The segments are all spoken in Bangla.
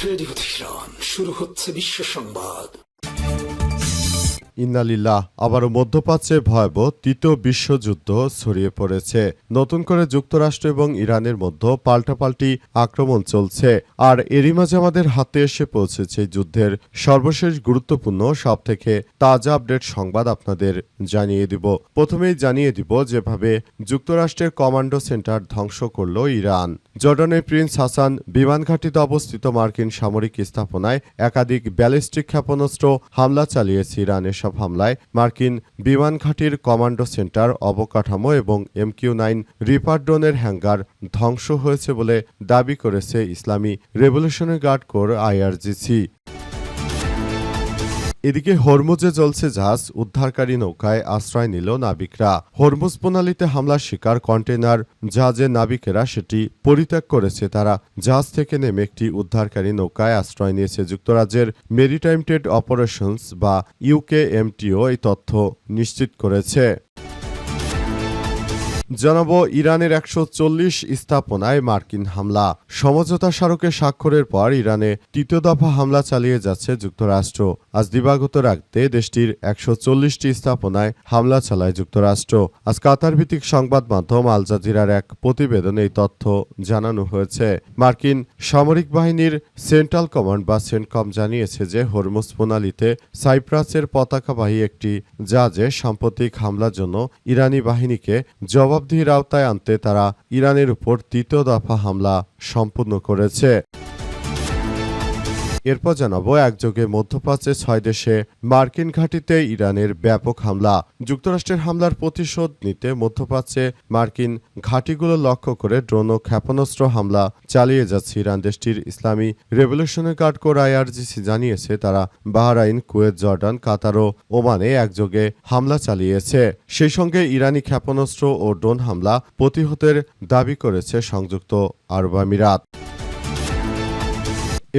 রেডিও তেহরান, শুরু হচ্ছে বিশ্ব সংবাদ। ইন্না লিল্লাহ। আবারও মধ্যপ্রাচ্যে ভয়াবহ তৃতীয় বিশ্বযুদ্ধ ছড়িয়ে পড়েছে। নতুন করে যুক্তরাষ্ট্র এবং ইরানের মধ্যে পাল্টাপাল্টি আক্রমণ চলছে। আর এরই মাঝে আমাদের হাতে এসে পৌঁছেছে যুদ্ধের সর্বশেষ গুরুত্বপূর্ণ সবথেকে তাজা আপডেট সংবাদ আপনাদের জানিয়ে দিব। প্রথমেই জানিয়ে দিব যেভাবে যুক্তরাষ্ট্রের কমান্ডো সেন্টার ধ্বংস করল ইরান। জর্ডানের প্রিন্স হাসান বিমান ঘাঁটিতে অবস্থিত মার্কিন সামরিক স্থাপনায় একাধিক ব্যালিস্টিক ক্ষেপণাস্ত্র হামলা চালিয়েছে ইরান। এসব হামলায় মার্কিন বিমান ঘাঁটির কমান্ডো সেন্টার, অবকাঠামো এবং MQ-9 রিপার ড্রোনের হ্যাঙ্গার ধ্বংস হয়েছে বলে দাবি করেছে ইসলামী রেভলিউশনারি গার্ড কোর IRGC। এদিকে হরমুজে জ্বলছে জাহাজ, উদ্ধারকারী নৌকায় আশ্রয় নিল নাবিকরা। হরমুজ প্রণালীতে হামলার শিকার কন্টেইনার জাহাজের নাবিকেরা সেটি পরিত্যাগ করেছে। তারা জাহাজ থেকে নেমে একটি উদ্ধারকারী নৌকায় আশ্রয় নিয়েছে। যুক্তরাজ্যের মেরিটাইম ট্রেড অপারেশনস বা UKMTO এই তথ্য নিশ্চিত করেছে। জানাবো ইরানের 140 স্থাপনায় মার্কিন হামলা। সমঝোতা স্মারকে স্বাক্ষরের পর ইরানে তৃতীয় দফা হামলা চালিয়ে যাচ্ছে যুক্তরাষ্ট্র। আজ দিবাগত রাতে দেশটির 140টি স্থাপনায় হামলা চালায় যুক্তরাষ্ট্র। আজ কাতার ভিত্তিক সংবাদ মাধ্যম আল জাজিরার এক প্রতিবেদনে এই তথ্য জানানো হয়েছে। মার্কিন সামরিক বাহিনীর সেন্ট্রাল কমান্ড বা সেন্টকম জানিয়েছে যে হরমুজ প্রণালীতে সাইপ্রাসের পতাকাবাহী একটি জাহাজে সাম্প্রতিক হামলার জন্য ইরানি বাহিনীকে জবাবদিহির আওতায় আনতে তারা ইরানের উপর তৃতীয় দফা হামলা সম্পূর্ণ করেছে। এরপর জানাবো একযোগে মধ্যপ্রাচ্যে 6 দেশে মার্কিন ঘাঁটিতে ইরানের ব্যাপক হামলা। যুক্তরাষ্ট্রের হামলার প্রতিশোধ নিতে মধ্যপ্রাচ্যে মার্কিন ঘাঁটিগুলো লক্ষ্য করে ড্রোন ও ক্ষেপণাস্ত্র হামলা চালিয়ে যাচ্ছে ইরান। দেশটির ইসলামী রেভলিউশনারি গার্ড কোর IRGC জানিয়েছে তারা বাহরাইন, কুয়েত, জর্ডান, কাতার ও ওমানে একযোগে হামলা চালিয়েছে। সেই সঙ্গে ইরানি ক্ষেপণাস্ত্র ও ড্রোন হামলা প্রতিহতের দাবি করেছে সংযুক্ত আরব আমিরাত।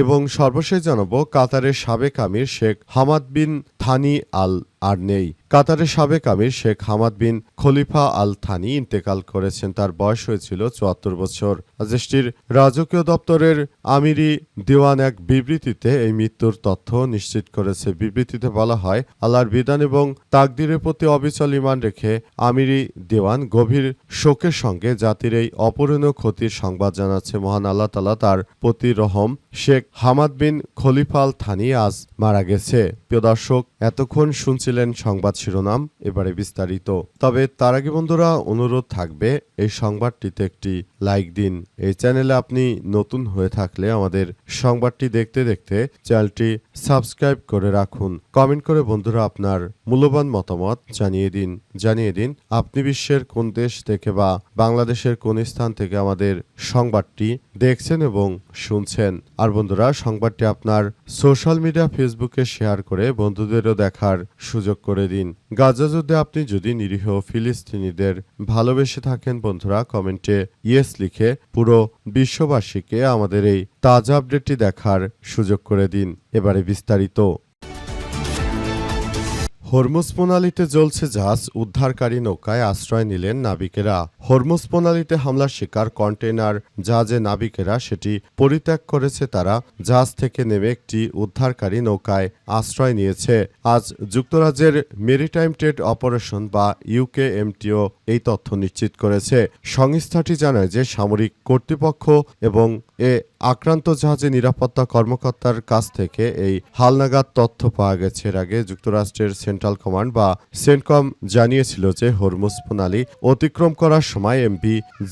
এবং সর্বশেষ জানাবো কাতারের সাবেক আমির শেখ হামাদ বিন থানি আল আরনেই। কাতারের সাবেক আমির শেখ হামাদ বিন খলিফা আল থানি ইন্তেকাল করেছেন। তার বয়স হয়েছিল 74 বছর। দেশটির রাজকীয় দপ্তরের আমিরি দেওয়ান এক বিবৃতিতে এই মৃত্যুর তথ্য নিশ্চিত করেছে। বিবৃতিতে বলা হয়, আল্লাহর বিধান এবং তাকদিরের প্রতি অবিচল ঈমান রেখে আমিরি দেওয়ান গভীর শোকের সঙ্গে জাতির এই অপূরণীয় ক্ষতির সংবাদ জানাচ্ছে। মহান আল্লাহ তাআলা তার প্রতি রহম। শেখ হামাদ বিন খলিফা আল থানি আজ মারা গেছে। প্রিয় দর্শক, এতক্ষণ শুনছিলেন সংবাদ শিরোনাম, এবারে বিস্তারিত। তবে তার আগে বন্ধুরা অনুরোধ থাকবে এই সংবাদটিতে একটি লাইক দিন। এই চ্যানেলে আপনি নতুন হয়ে থাকলে আমাদের সংবাদটি দেখতে দেখতে চ্যানেলটি সাবস্ক্রাইব করে রাখুন। কমেন্ট করে বন্ধুরা আপনার মূল্যবান মতামত জানিয়ে দিন আপনি বিশ্বের কোন দেশ থেকে বা বাংলাদেশের কোন স্থান থেকে আমাদের সংবাদটি দেখছেন এবং শুনছেন। আর বন্ধুরা সংবাদটি আপনার সোশ্যাল মিডিয়া ফেসবুকে শেয়ার করে বন্ধুদেরও দেখার সুযোগ করে দিন। গাজা যুদ্ধে আপনি যদি নিরীহ ফিলিস্তিনিদের ভালোবেসে থাকেন বন্ধুরা কমেন্টে ইয়েস লিখে পুরো বিশ্ববাসীকে আমাদের এই তাজা আপডেটটি দেখার সুযোগ করে দিন। এবারে বিস্তারিত। হরমুজ প্রণালীতে জ্বলছে জাহাজ, উদ্ধারকারী নৌকায় আশ্রয় নিলেন নাবিকেরা। হরমুজ প্রণালীতে হামলার শিকার কন্টেইনার জাহাজে নাবিকেরা সেটি পরিত্যাগ করেছে। তারা জাহাজ থেকে নেমে একটি উদ্ধারকারী নৌকায় আশ্রয় নিয়েছে। আজ যুক্তরাজ্যের মেরিটাইম ট্রেড অপারেশন বা UKMTO এই তথ্য নিশ্চিত করেছে। সংস্থাটি জানায় যে সামরিক কর্তৃপক্ষ এবং আক্রান্ত জাহাজে নিরাপত্তা কর্মকর্তার কাছ থেকে এই হালনাগাদ তথ্য পাওয়া গেছে। এর আগে যুক্তরাষ্ট্রের সেন্ট্রাল কমান্ড বা সেন্টকম জানিয়েছিল যে হরমুজ প্রণালী অতিক্রম করার সময় MV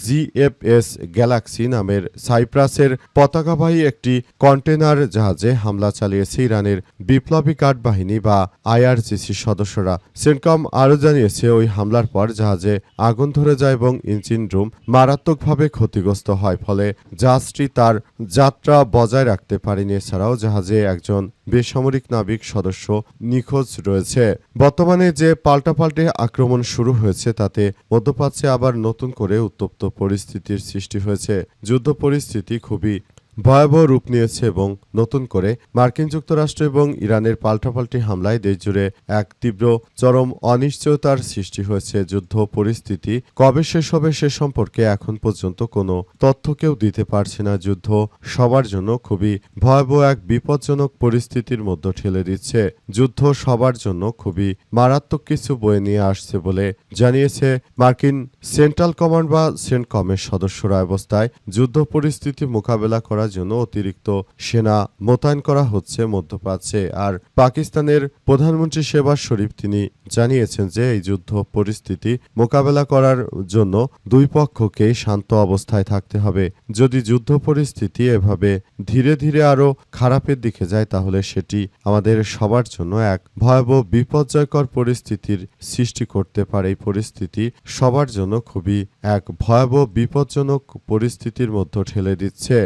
GFS গ্যালাক্সি নামের সাইপ্রাসের পতাকাবাহী একটি কন্টেইনার জাহাজে হামলা চালিয়েছে ইরানের বিপ্লবী গার্ড বাহিনী বা IRGC সদস্যরা। সেন্টকম আরও জানিয়েছে ওই হামলার পর জাহাজে আগুন ধরে যায় এবং ইঞ্জিন রুম মারাত্মকভাবে ক্ষতিগ্রস্ত হয়, ফলে জাহাজটি তার যাত্রা বজায় রাখতে পারেনি। এছাড়াও জাহাজে একজন বেসামরিক নাবিক সদস্য নিখোঁজ রয়েছে। বর্তমানে যে পাল্টাপাল্টে আক্রমণ শুরু হয়েছে তাতে মধ্যপ্রাচ্যে আবার নতুন করে উত্তপ্ত পরিস্থিতির সৃষ্টি হয়েছে। যুদ্ধ পরিস্থিতি খুবই ভয়াবহ রূপ নিয়েছে এবং নতুন করে মার্কিন যুক্তরাষ্ট্র এবং ইরানের পাল্টাপাল্টি হামলায় দেশজুড়ে এক তীব্র চরম অনিশ্চয়তার সৃষ্টি হয়েছে। যুদ্ধ পরিস্থিতি কবে শেষ হবে সে সম্পর্কে এখন পর্যন্ত কোনো তথ্য কেউ দিতে পারছে না। যুদ্ধ সবার জন্য খুবই ভয়াবহ এক বিপজ্জনক পরিস্থিতির মধ্যে ঠেলে দিচ্ছে। যুদ্ধ সবার জন্য খুবই মারাত্মক কিছু বয়ে নিয়ে আসছে বলে জানিয়েছে মার্কিন সেন্ট্রাল কমান্ড বা সেন্টকমের সদস্যরা। অবস্থায় যুদ্ধ পরিস্থিতি মোকাবেলা করার জন্য অতিরিক্ত সেনা মোতায়েন করা হচ্ছে মধ্যপ্রাচ্যে। আর পাকিস্তানের প্রধানমন্ত্রী শেহবাজ শরীফ তিনি জানিয়েছেন যে এই যুদ্ধ পরিস্থিতি মোকাবেলা করার জন্য দুই পক্ষকেই শান্ত অবস্থায় থাকতে হবে। যদি যুদ্ধ পরিস্থিতি এভাবে ধীরে ধীরে আরও খারাপের দিকে যায় তাহলে সেটি আমাদের সবার জন্য এক ভয়াবহ বিপর্যয়কর পরিস্থিতির সৃষ্টি করতে পারে। এই পরিস্থিতি সবার জন্য খুবই এক ভয়াবহ বিপজ্জনক পরিস্থিতির মধ্যে ঠেলে দিচ্ছে।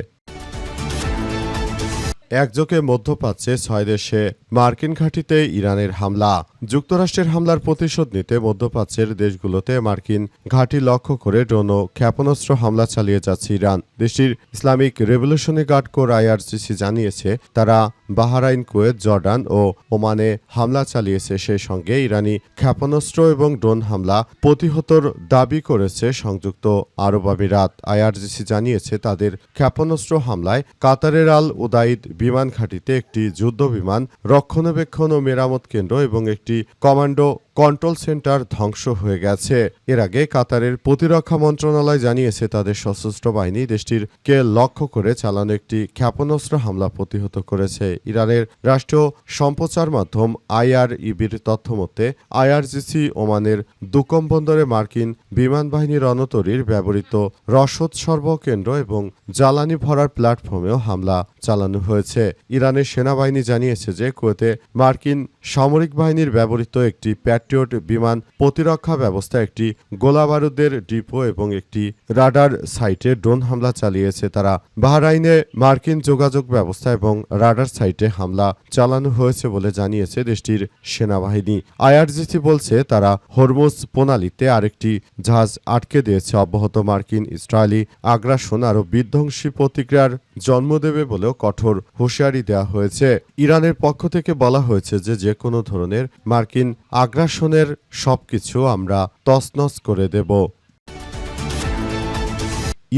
একযোগে মধ্যপ্রাচ্যে ৬ দেশে মার্কিন ঘাঁটিতে ইরানের হামলা। যুক্তরাষ্ট্রের হামলার প্রতিশোধ নিতে মধ্যপ্রাচ্যের দেশগুলোতে মার্কিন ঘাঁটি লক্ষ্য করে ড্রোন ও ক্ষেপণাস্ত্র হামলা চালিয়ে যাচ্ছে ইরান। দেশটির Islamic Revolutionary Guard Corps IRGC জানিয়েছে তারা বাহরাইন, কুয়েত, জর্ডান ও ওমানে হামলা চালিয়েছে। সেই সঙ্গে ইরানি ক্ষেপণাস্ত্র এবং ড্রোন হামলা প্রতিহতর দাবি করেছে সংযুক্ত আরব আমিরাত। IRGC জানিয়েছে তাদের ক্ষেপণাস্ত্র হামলায় কাতারের আল উদাইদ বিমান ঘাঁটিতে একটি যুদ্ধ বিমান, রক্ষণাবেক্ষণ ও মেরামত কেন্দ্র এবং একটি কমান্ডো কন্ট্রোল সেন্টার ধ্বংস হয়ে গেছে। এর আগে কাতারের প্রতিরক্ষা মন্ত্রণালয় জানিয়েছে তাদের সশস্ত্র বাহিনী দেশটির কে লক্ষ্য করে চালানো একটি ক্ষেপণাস্ত্র হামলা প্রতিহত করেছে। ইরানের রাষ্ট্রীয় সম্প্রচার মাধ্যম IRIBর তথ্যমতে IRGC ওমানের দুকম বন্দরে মার্কিন বিমান বাহিনীর রণতরীর ব্যবহৃত রসদ সরবরাহ কেন্দ্র এবং জ্বালানি ভরার প্ল্যাটফর্মেও হামলা চালানো হয়েছে। ইরানের সেনাবাহিনী জানিয়েছে যে কুয়েতে মার্কিন সামরিক বাহিনীর ব্যবহৃত একটি প্যাট্রিয়ট বিমান প্রতিরক্ষা ব্যবস্থা, একটি গোলাবারুদের ডিপো এবং একটি রাডার সাইটে ড্রোন হামলা চালিয়েছে। তারা বাহরাইনে মার্কিন যোগাযোগ ব্যবস্থা এবং রাডার সাইটে হামলা চালানো হয়েছে বলে জানিয়েছে দেশটির সেনাবাহিনী। IRGC বলছে তারা হরমুজ প্রণালীতে আরেকটি জাহাজ আটকে দিয়েছে। অব্যাহত মার্কিন ইসরায়েলি আগ্রাসন আরও বিধ্বংসী প্রতিক্রিয়ার জন্ম দেবে বলেও কঠোর হুঁশিয়ারি দেওয়া হয়েছে। ইরানের পক্ষ থেকে বলা হয়েছে যে কোনো ধরনের মার্কিন আগ্রাসনের সবকিছু আমরা তছনছ করে দেব।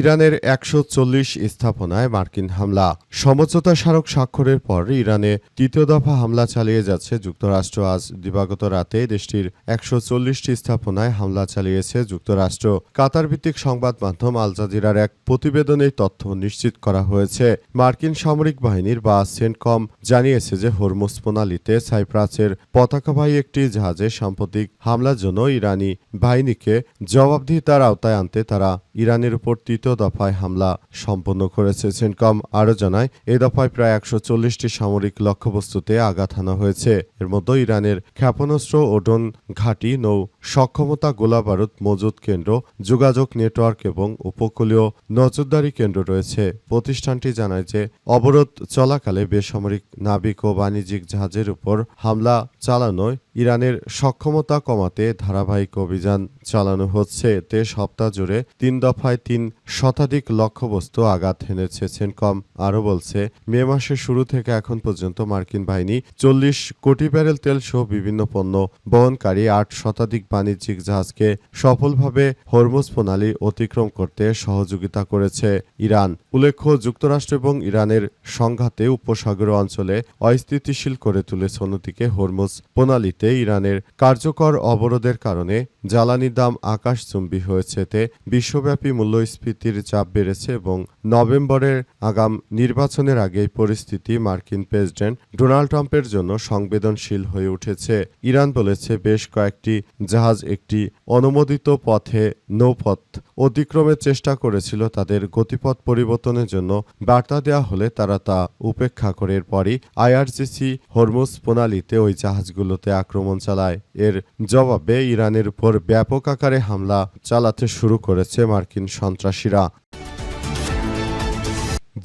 ইরানের ১৪০ স্থাপনায় মার্কিন হামলা। সমঝোতা স্মারক স্বাক্ষরের পর ইরানে তৃতীয় দফা হামলা চালিয়ে যাচ্ছে যুক্তরাষ্ট্র। আজ দিবাগত রাতে দেশটির ১৪০টি স্থাপনায় হামলা চালিয়েছে যুক্তরাষ্ট্র। কাতার ভিত্তিক সংবাদ মাধ্যম আল জাজিরার এক প্রতিবেদনে তথ্য নিশ্চিত করা হয়েছে। মার্কিন সামরিক বাহিনীর বা সেন্টকম জানিয়েছে যে হরমুজ প্রণালীতে সাইপ্রাসের পতাকাবাহী একটি জাহাজে সাম্প্রতিক হামলার জন্য ইরানি বাহিনীকে জবাবদিহিতার আওতায় আনতে তারা ইরানের উপর তৃতীয় দফায় হামলা সম্পন্ন করেছে। সেন্টকম আরও জানায় এই দফায় প্রায় ১৪০টি সামরিক লক্ষ্যবস্তুতে আঘাত হানা হয়েছে। এর মধ্যে ইরানের ক্ষেপণাস্ত্র ও ড্রোন ঘাঁটি, নৌ সক্ষমতা, গোলাবারুদ মজুত কেন্দ্র, যোগাযোগ নেটওয়ার্ক এবং উপকূলীয় নজরদারি কেন্দ্র রয়েছে। প্রতিষ্ঠানটি জানায় যে অবরোধ চলাকালে বেসামরিক নাবিক ও বাণিজ্যিক জাহাজের উপর হামলা চালানোয় ইরানের সক্ষমতা কমাতে ধারাবাহিক অভিযান চালানো হচ্ছে। এতে সপ্তাহ জুড়ে ৩ দফায় ৩ শতাধিক লক্ষ্যবস্তু আঘাত হেনেছে। সেন্টকম আরও বলছে মে মাসের শুরু থেকে এখন পর্যন্ত মার্কিন বাহিনী ৪০ কোটি ব্যারেল তেল সহ বিভিন্ন পণ্য বহনকারী ৮ শতাধিক বাণিজ্যিক জাহাজকে সফলভাবে হরমুজ প্রণালী অতিক্রম করতে সহযোগিতা করেছে ইরান। উল্লেখ্য যুক্তরাষ্ট্র এবং ইরানের সংঘাতে উপসাগরীয় অঞ্চলে অস্থিতিশীল করে তুলেছে। অন্যদিকে হরমুজ প্রণালীতে ইরানের কার্যকর অবরোধের কারণে জ্বালানির দাম আকাশচুম্বী হয়েছে। এতে বিশ্বব্যাপী মূল্যস্ফীতির চাপ বেড়েছে এবং নভেম্বরের আগাম নির্বাচনের আগে এই পরিস্থিতি মার্কিন প্রেসিডেন্ট ডোনাল্ড ট্রাম্পের জন্য সংবেদনশীল হয়ে উঠেছে। ইরান বলেছে বেশ কয়েকটি জাহাজ একটি অনুমোদিত পথে নৌপথ অতিক্রমের চেষ্টা করেছিল। তাদের গতিপথ পরিবর্তনের জন্য বার্তা দেওয়া হলে তারা তা উপেক্ষা করে। এরপরই IRGC হরমুজ প্রণালীতে ওই জাহাজগুলোতে আক্রমণ চালায়। এর জবাবে ইরানের উপর ব্যাপক আকারে হামলা চালাতে শুরু করেছে মার্কিন সন্ত্রাসীরা।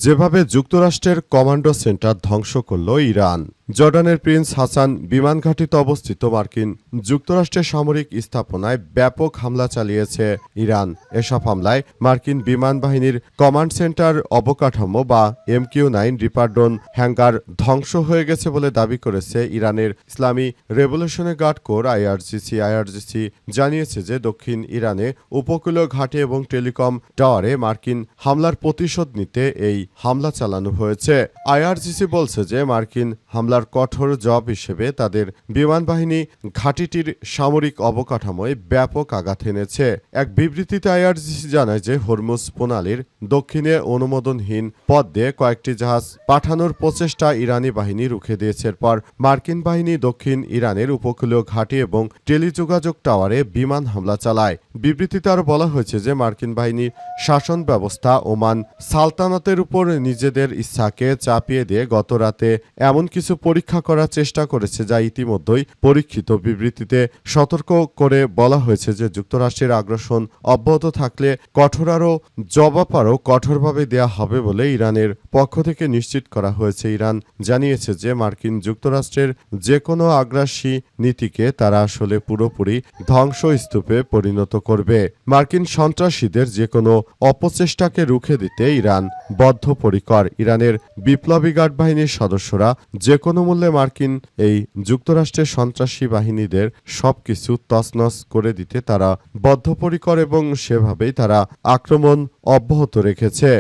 যেভাবে যুক্তরাষ্ট্রের কমান্ডো সেন্টার ধ্বংস করল ইরান। জর্ডানের প্রিন্স হাসান বিমান ঘাঁটিতে অবস্থিত মার্কিন যুক্তরাষ্ট্রের সামরিক স্থাপনায় ব্যাপক হামলা চালিয়েছে ইরান। এসব হামলায় মার্কিন বিমান বাহিনীর কমান্ড সেন্টার অবকাঠামো বা MQ-9 রিপারডন হ্যাঙ্গার ধ্বংস হয়ে গেছে বলে দাবি করেছে ইরানের ইসলামী রেভলিউশনারি গার্ড কোর IRGC জানিয়েছে যে দক্ষিণ ইরানে উপকূলীয় ঘাঁটি এবং টেলিকম টাওয়ারে মার্কিন হামলার প্রতিশোধ নিতে এই হামলা চালানো হয়েছে। IRGC বলছে যে মার্কিন হামলার কঠোর জবাব হিসেবে তাদের বিমান বাহিনী ঘাঁটিটির সামরিক অবকাঠামোয় ব্যাপক আঘাত এনেছে। এক বিবৃতিতে IRGC জানায় যে হরমুজ প্রণালীর দক্ষিণে অনুমোদনহীন পথ দিয়ে কয়েকটি জাহাজ পাঠানোর প্রচেষ্টা ইরানি বাহিনী রুখে দিয়েছে। এরপর মার্কিন বাহিনী দক্ষিণ ইরানের উপকূলীয় ঘাঁটি এবং টেলিযোগাযোগ টাওয়ারে বিমান হামলা চালায়। বিবৃতিতে আরও বলা হয়েছে যে মার্কিন বাহিনীর শাসন ব্যবস্থা ওমান সালতানাতের উপর নিজেদের ইচ্ছাকে চাপিয়ে দিয়ে গত রাতে এমন কিছু পরীক্ষা করার চেষ্টা করেছে যা ইতিমধ্যেই পরীক্ষিত। বিবৃতিতে সতর্ক করে বলা হয়েছে যে যুক্তরাষ্ট্রের আগ্রাসন অব্যাহত থাকলে আরও কঠোরভাবে দেয়া হবে বলে ইরানের পক্ষ থেকে নিশ্চিত করা হয়েছে। ইরান জানিয়েছে যে মার্কিন যুক্তরাষ্ট্রের যে কোনো আগ্রাসী নীতিকে তারা আসলে পুরোপুরি ধ্বংসস্তূপে পরিণত করবে। মার্কিন সন্ত্রাসীদের যে কোনো অপচেষ্টাকে রুখে দিতে ইরান বদ্ধপরিকর। ইরানের বিপ্লবী গার্ড বাহিনীর সদস্যরা যে কোনো মূল্যে মার্কিন এই যুক্তরাষ্ট্রের সন্ত্রাসী বাহিনীদের সবকিছু তছনছ করে দিতে তারা বদ্ধপরিকর এবং সেভাবেই তারা আক্রমণ অব্যাহত রেখেছে।